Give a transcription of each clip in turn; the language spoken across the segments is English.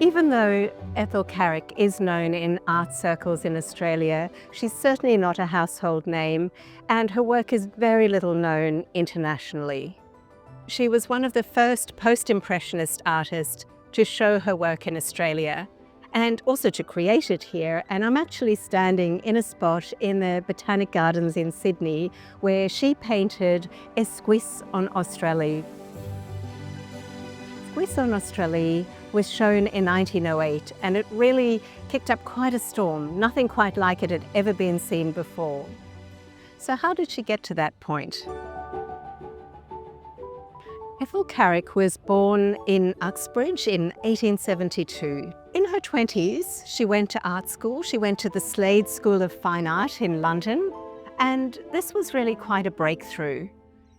Even though Ethel Carrick is known in art circles in Australia, she's certainly not a household name, and her work is very little known internationally. She was one of the first post-impressionist artists to show her work in Australia, and also to create it here. And I'm actually standing in a spot in the Botanic Gardens in Sydney where she painted Esquisse en Australie. Esquisse en Australie was shown in 1908, and it really kicked up quite a storm. Nothing quite like it had ever been seen before. So how did she get to that point? Ethel Carrick was born in Uxbridge in 1872. In her 20s, she went to art school. She went to the Slade School of Fine Art in London, and this was really quite a breakthrough.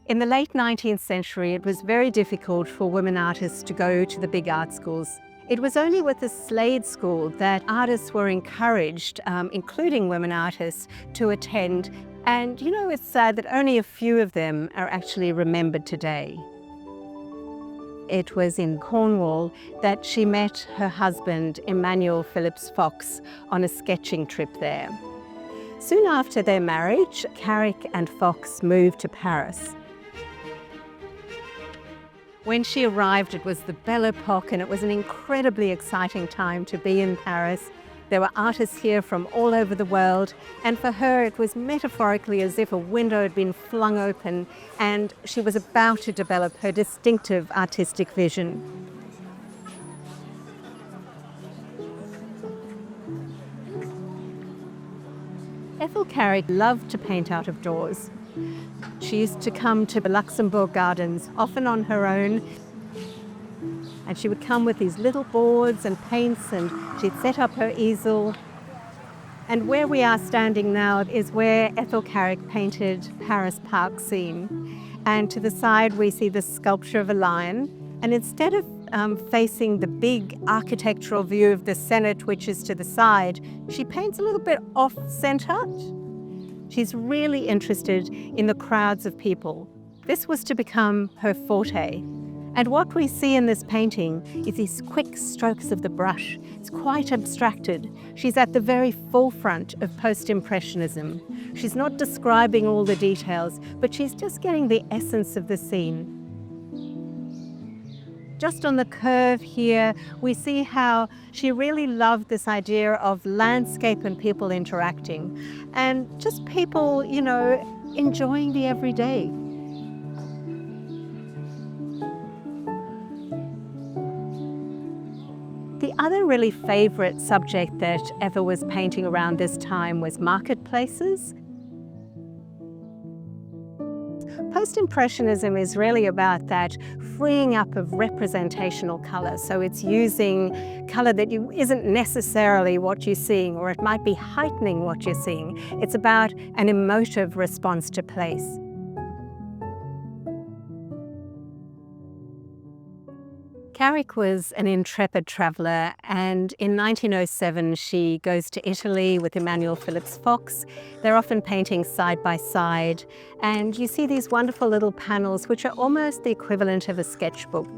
In the late 19th century, it was very difficult for women artists to go to the big art schools. It was only with the Slade School that artists were encouraged, including women artists, to attend. And you know, it's sad that only a few of them are actually remembered today. It was in Cornwall that she met her husband, Emmanuel Phillips Fox, on a sketching trip there. Soon after their marriage, Carrick and Fox moved to Paris. When she arrived, it was the Belle Epoque, and it was an incredibly exciting time to be in Paris. There were artists here from all over the world, and for her it was metaphorically as if a window had been flung open and she was about to develop her distinctive artistic vision. Ethel Carrick loved to paint out of doors. She used to come to the Luxembourg Gardens, often on her own, and she would come with these little boards and paints, and she'd set up her easel. And where we are standing now is where Ethel Carrick painted Paris Park scene. And to the side we see the sculpture of a lion. And instead of facing the big architectural view of the Senate, which is to the side, she paints a little bit off-centre. She's really interested in the crowds of people. This was to become her forte. And what we see in this painting is these quick strokes of the brush. It's quite abstracted. She's at the very forefront of post-impressionism. She's not describing all the details, but she's just getting the essence of the scene. Just on the curve here, we see how she really loved this idea of landscape and people interacting, and just people, you know, enjoying the everyday. The other really favourite subject that Ethel was painting around this time was marketplaces. Post-Impressionism is really about that freeing up of representational colour. So it's using colour that isn't necessarily what you're seeing, or it might be heightening what you're seeing. It's about an emotive response to place. Carrick was an intrepid traveller, and in 1907 she goes to Italy with Emmanuel Phillips Fox. They're often painting side by side, and you see these wonderful little panels which are almost the equivalent of a sketchbook.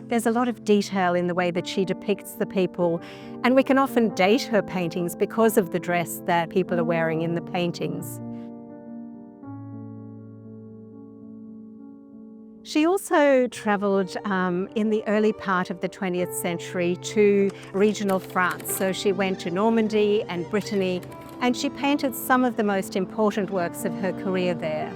There's a lot of detail in the way that she depicts the people, and we can often date her paintings because of the dress that people are wearing in the paintings. She also travelled in the early part of the 20th century to regional France. So she went to Normandy and Brittany, and she painted some of the most important works of her career there.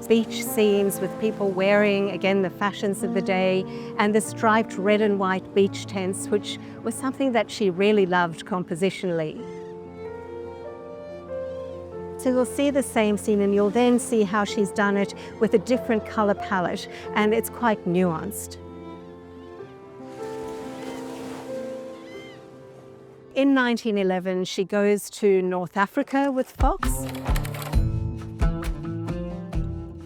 Beach scenes with people wearing, again, the fashions of the day, and the striped red and white beach tents, which was something that she really loved compositionally. So you'll see the same scene, and you'll then see how she's done it with a different colour palette, and it's quite nuanced. In 1911, she goes to North Africa with Fox.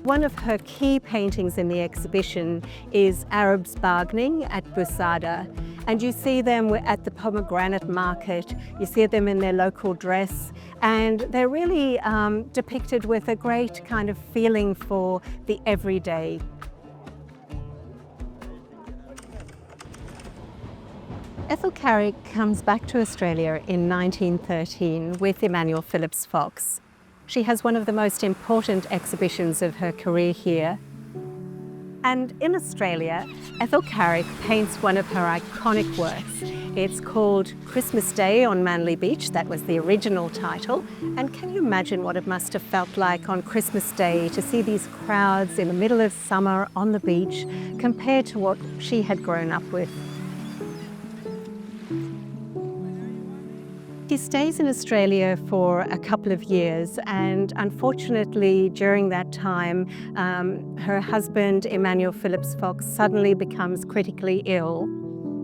One of her key paintings in the exhibition is Arabs bargaining at Busada. And you see them at the pomegranate market, you see them in their local dress, and they're really depicted with a great kind of feeling for the everyday. Ethel Carrick comes back to Australia in 1913 with Emmanuel Phillips Fox. She has one of the most important exhibitions of her career here. And in Australia, Ethel Carrick paints one of her iconic works. It's called Christmas Day on Manly Beach. That was the original title. And can you imagine what it must have felt like on Christmas Day to see these crowds in the middle of summer on the beach compared to what she had grown up with? She stays in Australia for a couple of years, and unfortunately during that time her husband Emmanuel Phillips Fox suddenly becomes critically ill,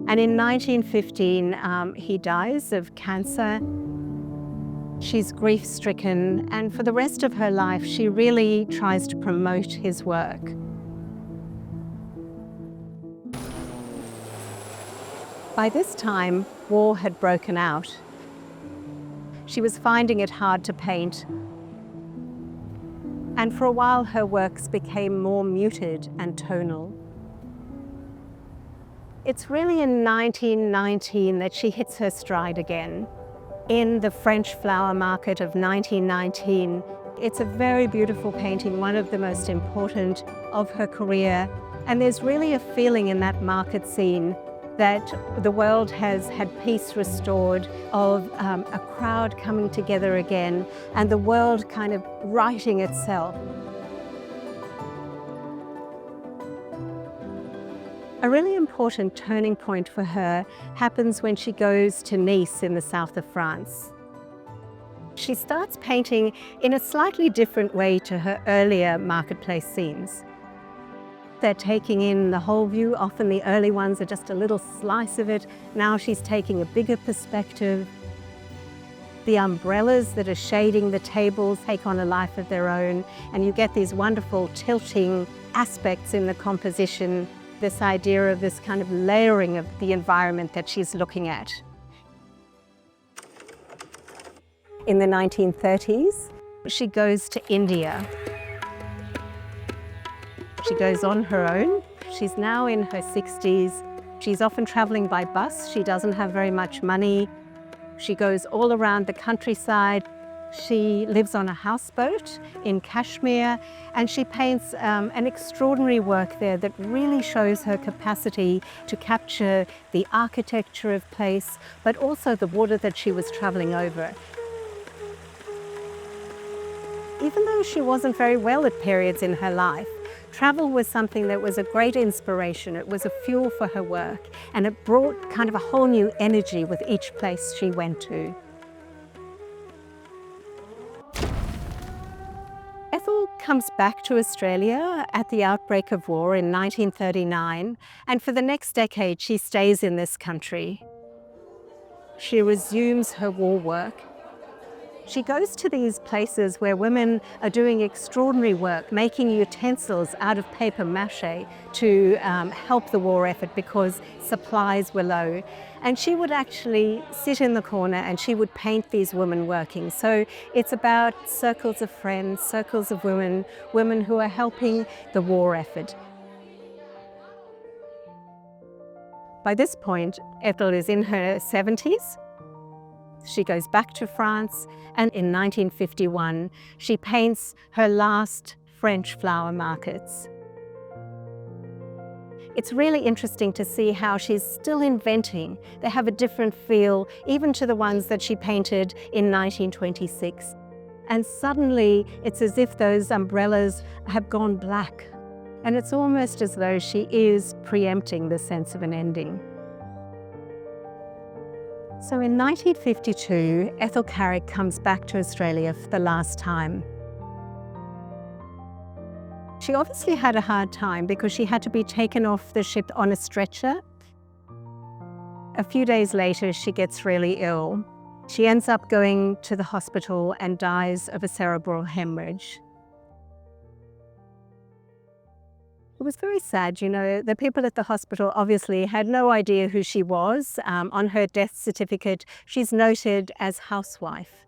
and in 1915 he dies of cancer. She's grief-stricken, and for the rest of her life she really tries to promote his work. By this time, war had broken out. She was finding it hard to paint, and for a while her works became more muted and tonal. It's really in 1919 that she hits her stride again. In the French Flower Market of 1919, it's a very beautiful painting, one of the most important of her career, and there's really a feeling in that market scene that the world has had peace restored, of a crowd coming together again, and the world kind of righting itself. A really important turning point for her happens when she goes to Nice in the south of France. She starts painting in a slightly different way to her earlier marketplace scenes. They're taking in the whole view. Often the early ones are just a little slice of it. Now she's taking a bigger perspective. The umbrellas that are shading the tables take on a life of their own, and you get these wonderful tilting aspects in the composition, this idea of this kind of layering of the environment that she's looking at. In the 1930s, she goes to India. She goes on her own. She's now in her 60s. She's often traveling by bus. She doesn't have very much money. She goes all around the countryside. She lives on a houseboat in Kashmir, and she paints an extraordinary work there that really shows her capacity to capture the architecture of place, but also the water that she was traveling over. Even though she wasn't very well at periods in her life, travel was something that was a great inspiration. It was a fuel for her work, and it brought kind of a whole new energy with each place she went to. Ethel comes back to Australia at the outbreak of war in 1939, and for the next decade she stays in this country. She resumes her war work. She goes to these places where women are doing extraordinary work, making utensils out of paper mache to help the war effort because supplies were low. And she would actually sit in the corner and she would paint these women working. So it's about circles of friends, circles of women, women who are helping the war effort. By this point, Ethel is in her 70s. She goes back to France, and in 1951, she paints her last French flower markets. It's really interesting to see how she's still inventing. They have a different feel, even to the ones that she painted in 1926. And suddenly, it's as if those umbrellas have gone black. And it's almost as though she is preempting the sense of an ending. So in 1952, Ethel Carrick comes back to Australia for the last time. She obviously had a hard time because she had to be taken off the ship on a stretcher. A few days later, she gets really ill. She ends up going to the hospital and dies of a cerebral hemorrhage. It was very sad, you know. The people at the hospital obviously had no idea who she was. On her death certificate, she's noted as housewife.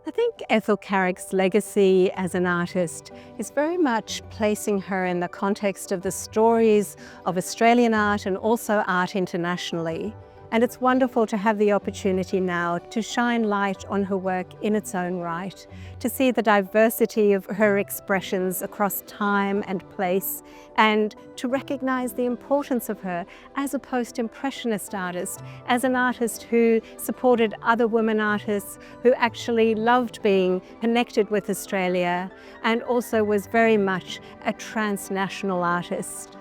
I think Ethel Carrick's legacy as an artist is very much placing her in the context of the stories of Australian art and also art internationally. And it's wonderful to have the opportunity now to shine light on her work in its own right, to see the diversity of her expressions across time and place, and to recognise the importance of her as a post-impressionist artist, as an artist who supported other women artists, who actually loved being connected with Australia, and also was very much a transnational artist.